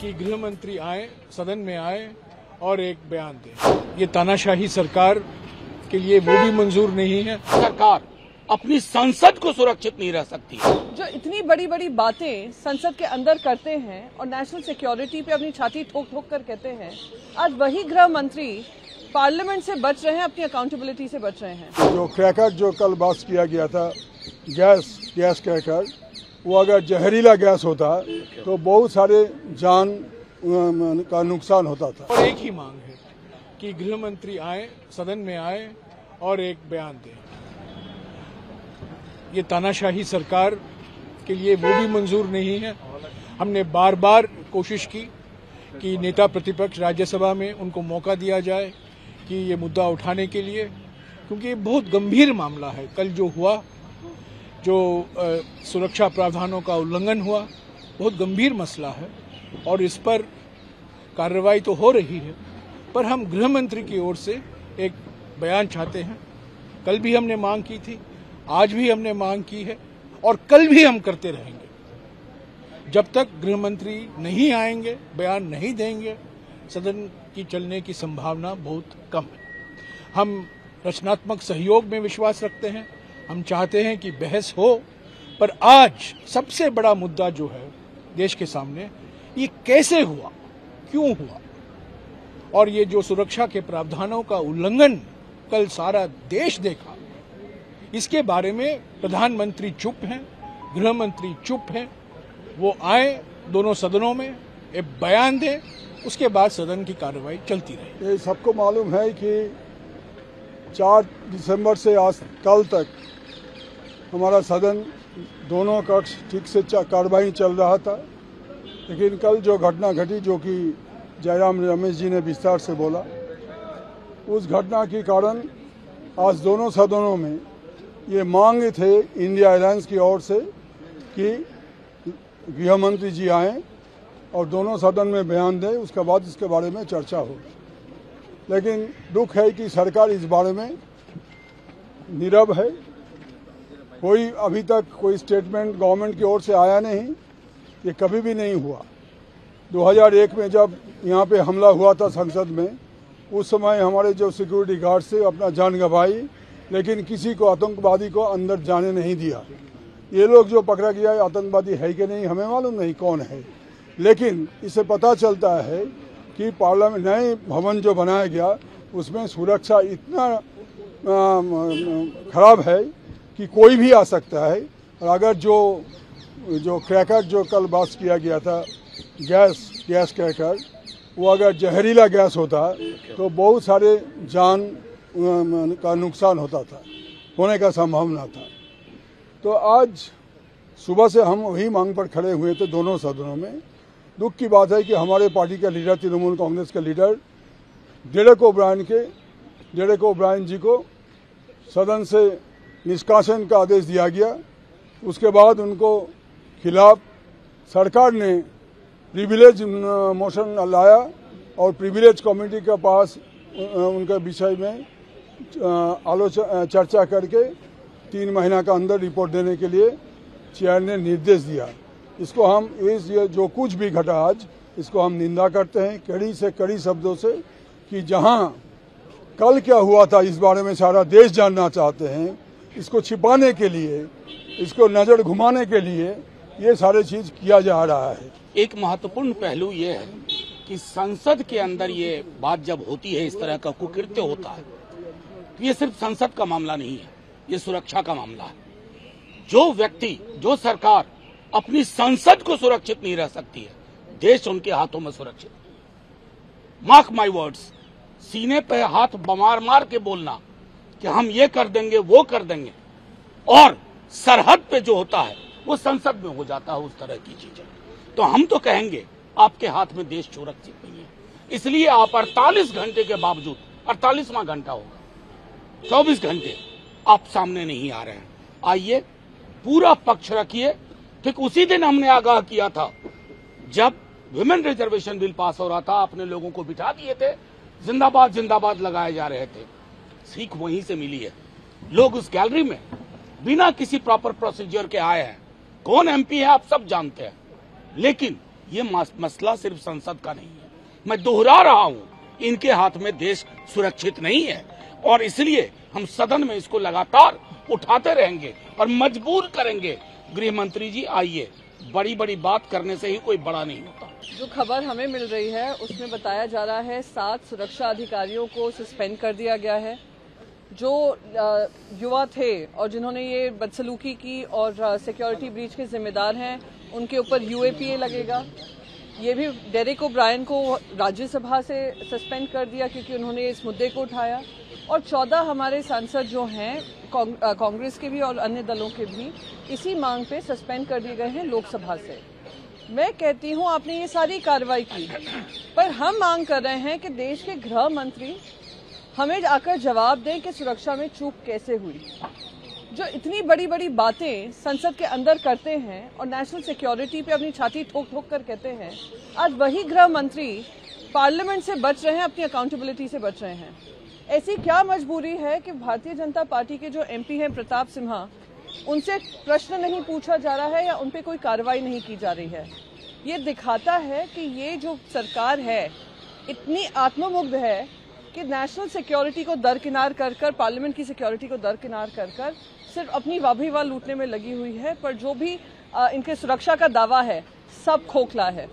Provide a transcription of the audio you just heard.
कि गृह मंत्री आए, सदन में आए और एक बयान दें। ये तानाशाही सरकार के लिए वो भी मंजूर नहीं है। सरकार अपनी संसद को सुरक्षित नहीं रह सकती। जो इतनी बड़ी बड़ी बातें संसद के अंदर करते हैं और नेशनल सिक्योरिटी पे अपनी छाती ठोक ठोक कर कहते हैं, आज वही गृह मंत्री पार्लियामेंट से बच रहे हैं, अपनी अकाउंटेबिलिटी से बच रहे हैं। जो क्रैकर जो कल पास किया गया था, गैस क्रैकर, वो अगर जहरीला गैस होता तो बहुत सारे जान का नुकसान होता था। और एक ही मांग है कि गृह मंत्री आए, सदन में आए और एक बयान दें। ये तानाशाही सरकार के लिए वो भी मंजूर नहीं है। हमने बार बार कोशिश की कि नेता प्रतिपक्ष राज्यसभा में उनको मौका दिया जाए कि ये मुद्दा उठाने के लिए, क्योंकि ये बहुत गंभीर मामला है। कल जो हुआ, जो सुरक्षा प्रावधानों का उल्लंघन हुआ, बहुत गंभीर मसला है और इस पर कार्रवाई तो हो रही है, पर हम गृह मंत्री की ओर से एक बयान चाहते हैं। कल भी हमने मांग की थी, आज भी हमने मांग की है और कल भी हम करते रहेंगे। जब तक गृह मंत्री नहीं आएंगे, बयान नहीं देंगे, सदन की चलने की संभावना बहुत कम है। हम रचनात्मक सहयोग में विश्वास रखते हैं। हम चाहते हैं कि बहस हो, पर आज सबसे बड़ा मुद्दा जो है देश के सामने, ये कैसे हुआ, क्यों हुआ, और ये जो सुरक्षा के प्रावधानों का उल्लंघन कल सारा देश देखा, इसके बारे में प्रधानमंत्री चुप हैं, गृह मंत्री चुप हैं। वो आए दोनों सदनों में, एक बयान दें, उसके बाद सदन की कार्रवाई चलती रहे। ये सबको मालूम है कि 4 दिसंबर से आज कल तक हमारा सदन दोनों कक्ष ठीक से कार्रवाई चल रहा था, लेकिन कल जो घटना घटी, जो कि जयराम रमेश जी ने विस्तार से बोला, उस घटना के कारण आज दोनों सदनों में ये मांग थे इंडिया अलायंस की ओर से कि गृह मंत्री जी आएँ और दोनों सदन में बयान दें, उसके बाद इसके बारे में चर्चा हो। लेकिन दुख है कि सरकार इस बारे में नीरव है। कोई अभी तक कोई स्टेटमेंट गवर्नमेंट की ओर से आया नहीं, ये कभी भी नहीं हुआ। 2001 में जब यहाँ पे हमला हुआ था संसद में, उस समय हमारे जो सिक्योरिटी गार्ड से अपना जान गंवाई, लेकिन किसी को आतंकवादी को अंदर जाने नहीं दिया। ये लोग जो पकड़ा गया है आतंकवादी है कि नहीं हमें मालूम नहीं कौन है, लेकिन इससे पता चलता है कि पार्लियामेंट नए भवन जो बनाया गया उसमें सुरक्षा इतना खराब है कि कोई भी आ सकता है। और अगर जो क्रैकर जो कल पास किया गया था, गैस क्रैकर, वो अगर जहरीला गैस होता तो बहुत सारे जान का नुकसान होने का संभावना था। तो आज सुबह से हम वही मांग पर खड़े हुए थे दोनों सदनों में। दुख की बात है कि हमारे पार्टी का लीडर, तृणमूल कांग्रेस के लीडर डेरेक ओब्रायन जी को सदन से निष्कासन का आदेश दिया गया। उसके बाद उनको खिलाफ सरकार ने प्रिविलेज मोशन लाया और प्रिविलेज कमेटी के पास उनके विषय में चर्चा करके 3 महीना का अंदर रिपोर्ट देने के लिए चेयर ने निर्देश दिया। इसको हम ये जो कुछ भी घटा आज, इसको हम निंदा करते हैं कड़ी से कड़ी शब्दों से, कि जहां कल क्या हुआ था इस बारे में सारा देश जानना चाहते हैं, इसको छिपाने के लिए, इसको नजर घुमाने के लिए ये सारे चीज किया जा रहा है। एक महत्वपूर्ण पहलू ये है कि संसद के अंदर ये बात जब होती है, इस तरह का कुकृत्य होता है, तो ये सिर्फ संसद का मामला नहीं है, ये सुरक्षा का मामला है। जो व्यक्ति, जो सरकार अपनी संसद को सुरक्षित नहीं रह सकती है, देश उनके हाथों में सुरक्षित। मार्क माय वर्ड्स, सीने पे हाथ मार के बोलना कि हम ये कर देंगे, वो कर देंगे, और सरहद पे जो होता है वो संसद में हो जाता है, उस तरह की चीजें। तो हम तो कहेंगे आपके हाथ में देश सुरक्षित नहीं है, इसलिए आप 48 घंटे के बावजूद, 48वां घंटा होगा, 24 घंटे आप सामने नहीं आ रहे हैं। आइए, पूरा पक्ष रखिए। ठीक उसी दिन हमने आगाह किया था, जब विमेन रिजर्वेशन बिल पास हो रहा था, आपने लोगों को बिठा दिए थे, जिंदाबाद जिंदाबाद लगाए जा रहे थे। सीख वहीं से मिली है। लोग उस गैलरी में बिना किसी प्रॉपर प्रोसीजर के आए हैं। कौन एमपी है आप सब जानते हैं, लेकिन ये मसला सिर्फ संसद का नहीं है। मैं दोहरा रहा हूं, इनके हाथ में देश सुरक्षित नहीं है और इसलिए हम सदन में इसको लगातार उठाते रहेंगे और मजबूर करेंगे। गृह मंत्री जी आइए, बड़ी बड़ी बात करने से ही कोई बड़ा नहीं होता। जो खबर हमें मिल रही है उसमें बताया जा रहा है 7 सुरक्षा अधिकारियों को सस्पेंड कर दिया गया है। जो युवा थे और जिन्होंने ये बदसलूकी की और सिक्योरिटी ब्रीच के जिम्मेदार हैं, उनके ऊपर यूएपीए लगेगा। ये भी डेरेक ओब्रायन को राज्यसभा से सस्पेंड कर दिया क्योंकि उन्होंने इस मुद्दे को उठाया। और 14 हमारे सांसद जो हैं कांग्रेस के भी और अन्य दलों के भी इसी मांग पे सस्पेंड कर दिए गए हैं लोकसभा से। मैं कहती हूं आपने ये सारी कार्रवाई की, पर हम मांग कर रहे हैं कि देश के गृह मंत्री हमें आकर जवाब दें कि सुरक्षा में चूक कैसे हुई। जो इतनी बड़ी बड़ी बातें संसद के अंदर करते हैं और नेशनल सिक्योरिटी पे अपनी छाती ठोक ठोक कर कहते हैं, आज वही गृह मंत्री पार्लियामेंट से बच रहे हैं, अपनी अकाउंटेबिलिटी से बच रहे हैं। ऐसी क्या मजबूरी है कि भारतीय जनता पार्टी के जो एमपी हैं प्रताप सिन्हा, उनसे प्रश्न नहीं पूछा जा रहा है या उन पे कोई कार्रवाई नहीं की जा रही है। ये दिखाता है कि ये जो सरकार है इतनी आत्ममुग्ध है कि नेशनल सिक्योरिटी को दरकिनार कर पार्लियामेंट की सिक्योरिटी को दरकिनार कर सिर्फ अपनी वाह लूटने में लगी हुई है। पर जो भी इनके सुरक्षा का दावा है सब खोखला है।